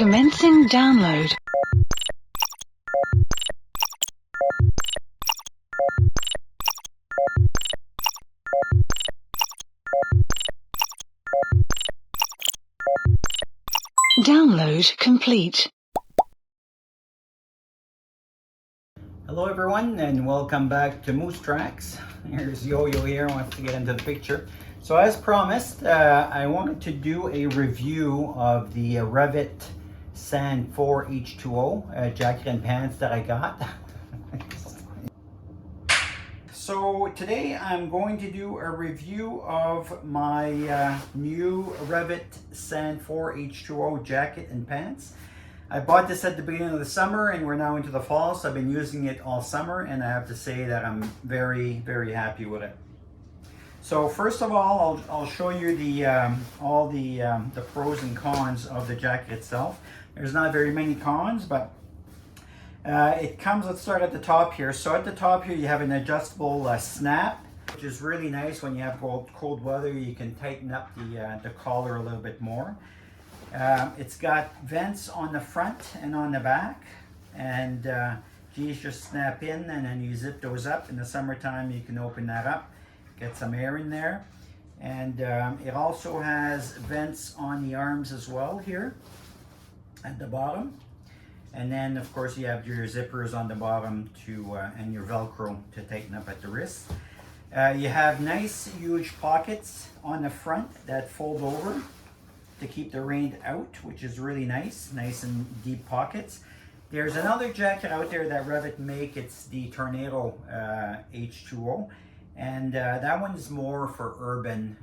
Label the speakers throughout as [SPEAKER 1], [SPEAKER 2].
[SPEAKER 1] Commencing download. Download complete.
[SPEAKER 2] Hello everyone and welcome back to Moose Tracks. Here's Yo-Yo here, wants to get into the picture. So as promised, I wanted to do a review of the Rev'it Sand-4 H2O jacket and pants that I got. So today I'm going to do a review of my new Rev'it Sand-4 H2O jacket and pants. I bought this at the beginning of the summer and we're now into the fall, so I've been using it all summer and I have to say that I'm very, very happy with it. So first of all, I'll show you the all the pros and cons of the jacket itself. There's not very many cons, but it comes, let's start at the top here. So at the top here you have an adjustable snap, which is really nice when you have cold weather. You can tighten up the collar a little bit more. It's got vents on the front and on the back, and these just snap in and then you zip those up. In the summertime you can open that up, get some air in there. And it also has vents on the arms as well here at the bottom. And then of course you have your zippers on the bottom to and your Velcro to tighten up at the wrists. You have nice huge pockets on the front that fold over to keep the rain out, which is really nice and deep pockets. There's another jacket out there that Rev'it make. It's the Tornado H2O, and that one's more for urban,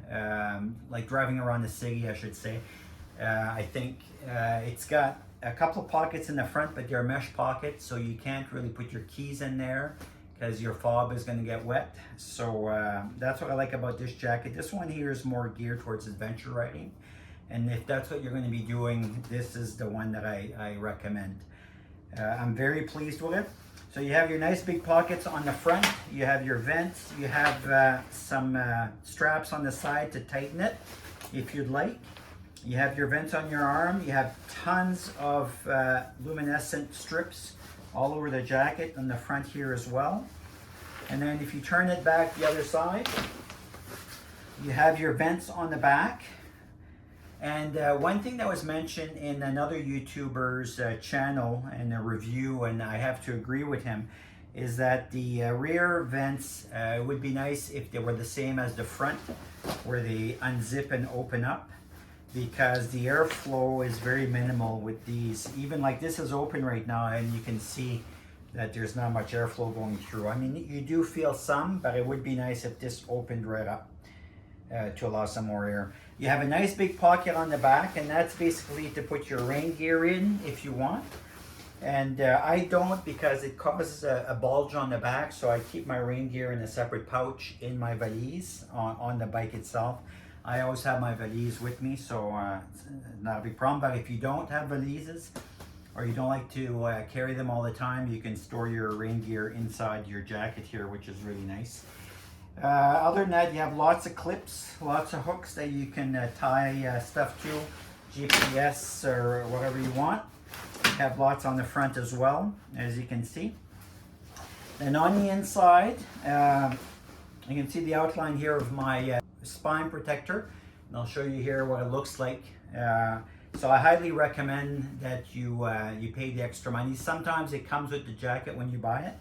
[SPEAKER 2] like driving around the city, I should say. I think it's got a couple of pockets in the front, but they're mesh pockets, so you can't really put your keys in there because your fob is going to get wet. So that's what I like about this jacket. This one here is more geared towards adventure riding. And if that's what you're going to be doing, this is the one that I recommend. I'm very pleased with it. So you have your nice big pockets on the front. You have your vents. You have some straps on the side to tighten it if you'd like. You have your vents on your arm. You have tons of luminescent strips all over the jacket on the front here as well. And then if you turn it back the other side, you have your vents on the back. And one thing that was mentioned in another YouTuber's channel in a review, and I have to agree with him, is that the rear vents would be nice if they were the same as the front, where they unzip and open up, because the airflow is very minimal with these. Even like this is open right now and you can see that there's not much airflow going through. I mean, you do feel some, but it would be nice if this opened right up. To allow some more air. You have a nice big pocket on the back, and that's basically to put your rain gear in if you want. And I don't, because it causes a bulge on the back, so I keep my rain gear in a separate pouch in my valise on the bike itself. I always have my valise with me, so it's not a big problem. But if you don't have valises, or you don't like to carry them all the time, you can store your rain gear inside your jacket here, which is really nice. Other than that, you have lots of clips, lots of hooks that you can tie stuff to, GPS or whatever you want. You have lots on the front as well, as you can see. And on the inside, you can see the outline here of my spine protector. And I'll show you here what it looks like. So I highly recommend that you pay the extra money. Sometimes it comes with the jacket when you buy it.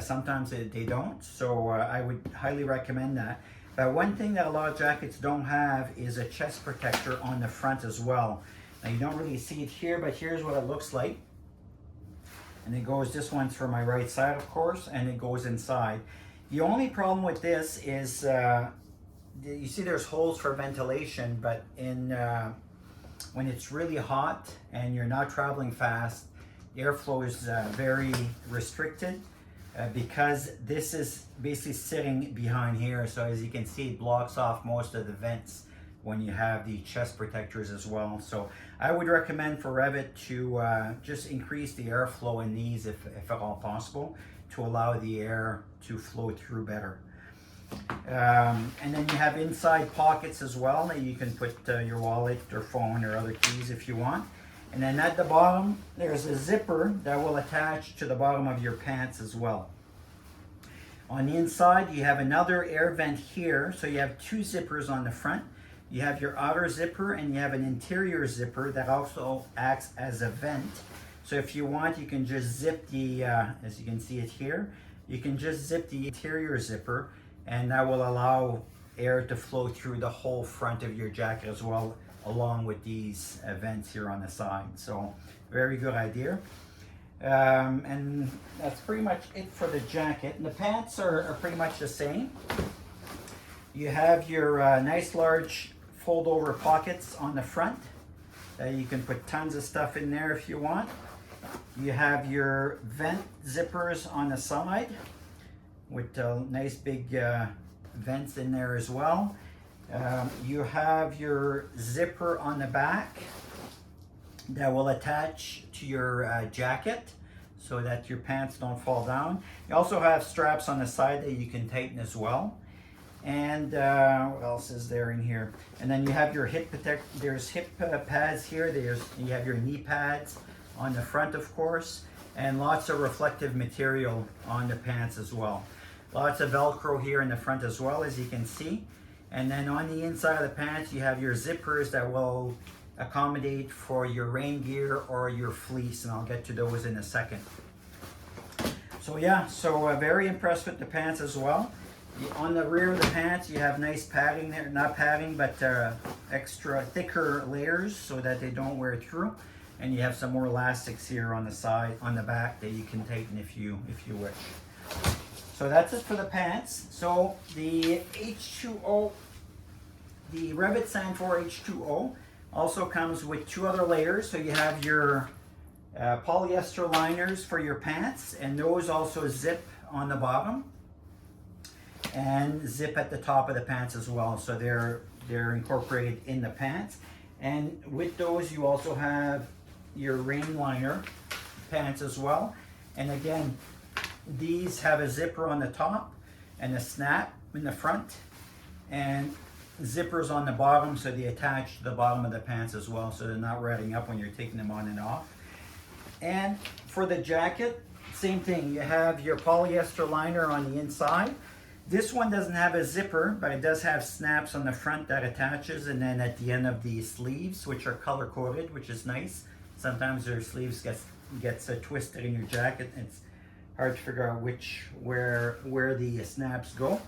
[SPEAKER 2] Sometimes they don't, so I would highly recommend that. But one thing that a lot of jackets don't have is a chest protector on the front as well. Now you don't really see it here, but here's what it looks like. And it goes, this one's for my right side of course, and it goes inside. The only problem with this is, you see there's holes for ventilation, but when it's really hot and you're not traveling fast, the airflow is very restricted. Because this is basically sitting behind here, so as you can see it blocks off most of the vents when you have the chest protectors as well. So I would recommend for Rev'it to just increase the airflow in these if at all possible, to allow the air to flow through better. And then you have inside pockets as well that you can put your wallet or phone or other keys if you want. And then at the bottom, there's a zipper that will attach to the bottom of your pants as well. On the inside, you have another air vent here. So you have two zippers on the front. You have your outer zipper and you have an interior zipper that also acts as a vent. So if you want, you can just zip the, as you can see it here, you can just zip the interior zipper, and that will allow air to flow through the whole front of your jacket as well, along with these vents here on the side. So very good idea. And that's pretty much it for the jacket. And the pants are pretty much the same. You have your nice large fold over pockets on the front. You can put tons of stuff in there if you want. You have your vent zippers on the side with nice big vents in there as well. You have your zipper on the back that will attach to your jacket so that your pants don't fall down. You also have straps on the side that you can tighten as well. And what else is there in here? And then you have your hip there's hip pads here. You have your knee pads on the front, of course, and lots of reflective material on the pants as well. Lots of Velcro here in the front as well, as you can see. And then on the inside of the pants, you have your zippers that will accommodate for your rain gear or your fleece, and I'll get to those in a second. So yeah, very impressed with the pants as well. On the rear of the pants, you have nice padding there, not padding, but extra thicker layers so that they don't wear through. And you have some more elastics here on the side, on the back, that you can tighten if you wish. So that's it for the pants. So the H2O, the Rev'it Sand-4 H2O also comes with two other layers. So you have your polyester liners for your pants, and those also zip on the bottom and zip at the top of the pants as well. So they're incorporated in the pants. And with those, you also have your rain liner pants as well. And again, these have a zipper on the top and a snap in the front, and zippers on the bottom, so they attach to the bottom of the pants as well, so they're not ratting up when you're taking them on and off. And for the jacket, same thing. You have your polyester liner on the inside. This one doesn't have a zipper, but it does have snaps on the front that attaches, and then at the end of the sleeves, which are color coded, which is nice. Sometimes your sleeves gets twisted in your jacket. It's hard to figure out where the snaps go.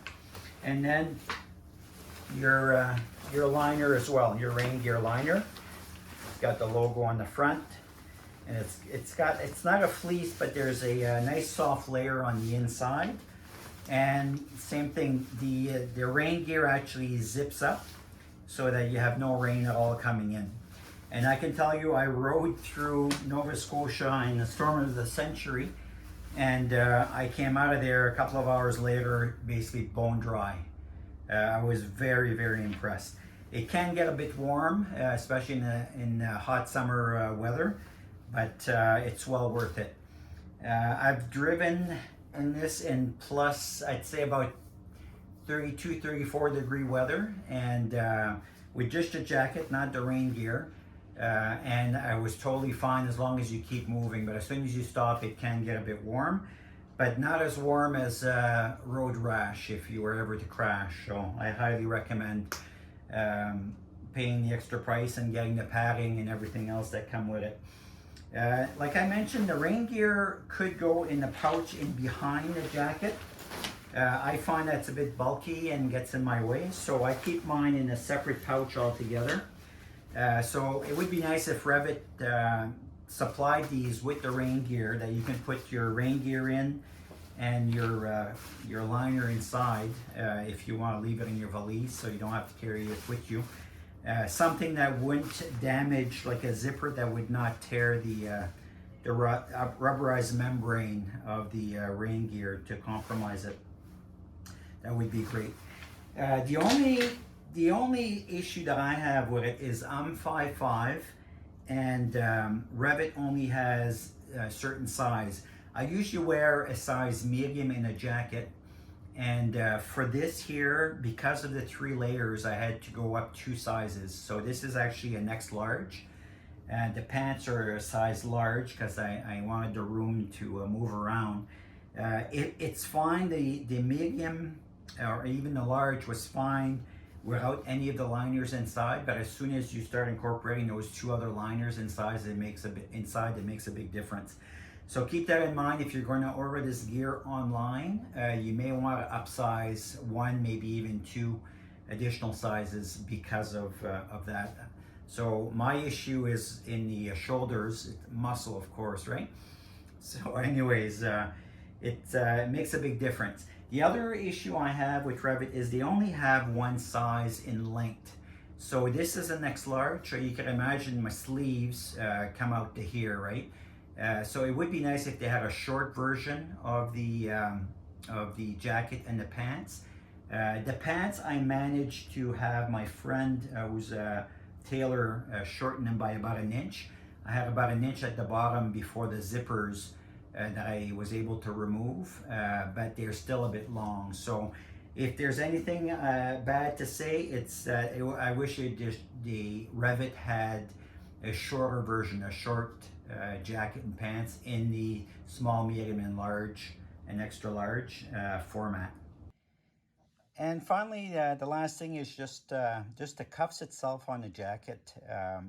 [SPEAKER 2] And then your liner as well, your rain gear liner. It's got the logo on the front, and it's not a fleece, but there's a nice soft layer on the inside. And same thing, the rain gear actually zips up so that you have no rain at all coming in. And I can tell you, I rode through Nova Scotia in the storm of the century, and I came out of there a couple of hours later basically bone dry. I was very, very impressed. It can get a bit warm, especially in hot summer weather, but it's well worth it. I've driven in this in plus, I'd say about 32, 34 degree weather, and with just a jacket, not the rain gear. And I was totally fine as long as you keep moving, but as soon as you stop, it can get a bit warm, but not as warm as road rash if you were ever to crash. So I highly recommend paying the extra price and getting the padding and everything else that come with it. Like I mentioned, the rain gear could go in the pouch in behind the jacket. I find that's a bit bulky and gets in my way, so I keep mine in a separate pouch altogether. So it would be nice if Rev'it supplied these with the rain gear, that you can put your rain gear in and your liner inside if you want to leave it in your valise so you don't have to carry it with you. Something that wouldn't damage, like a zipper that would not tear the rubberized membrane of the rain gear to compromise it. That would be great. The only issue that I have with it is I'm 5'5", and Rev'it only has a certain size. I usually wear a size medium in a jacket, and for this here, because of the 3 layers, I had to go up 2 sizes. So this is actually a next large, The pants are a size large because I wanted the room to move around. It's fine. The medium or even the large was fine without any of the liners inside, but as soon as you start incorporating those two other liners inside, it makes a big difference. So keep that in mind if you're going to order this gear online. You may want to upsize one, maybe even two additional sizes because of that. So my issue is in the shoulders, muscle, of course, right? So anyways, it makes a big difference. The other issue I have with Rev'it is they only have one size in length. So this is an X large, so you can imagine my sleeves come out to here, right? So it would be nice if they had a short version of the jacket and the pants. The pants I managed to have my friend who's a tailor shorten them by about an inch. I have about an inch at the bottom before the zippers that I was able to remove, but they're still a bit long. So if there's anything bad to say, it's I wish the Rev'it had a shorter version, a short jacket and pants in the small, medium, and large and extra large format. And finally, the last thing is just the cuffs itself on the jacket.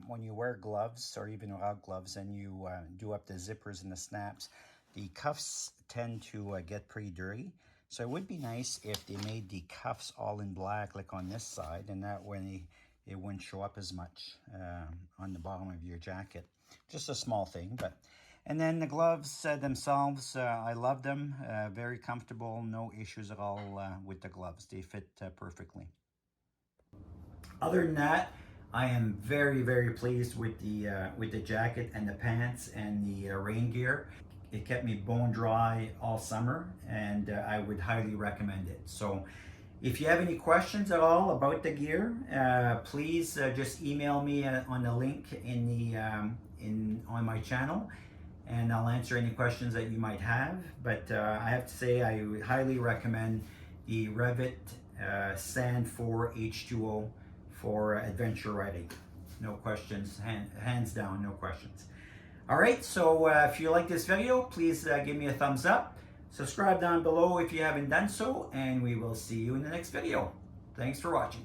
[SPEAKER 2] When you wear gloves or even without gloves and you do up the zippers and the snaps, the cuffs tend to get pretty dirty. So it would be nice if they made the cuffs all in black, like on this side, and that way it wouldn't show up as much on the bottom of your jacket. Just a small thing, but. And then the gloves themselves, I love them. Very comfortable, no issues at all with the gloves. They fit perfectly. Other than that, I am very, very pleased with the jacket and the pants and the rain gear. It kept me bone dry all summer, and I would highly recommend it. So if you have any questions at all about the gear, please just email me on the link on my channel, and I'll answer any questions that you might have. But I have to say I would highly recommend the Rev'it Sand-4 H2O for adventure riding. No questions, hands down, no questions. All right, so if you like this video, please give me a thumbs up. Subscribe down below if you haven't done so, and we will see you in the next video. Thanks for watching.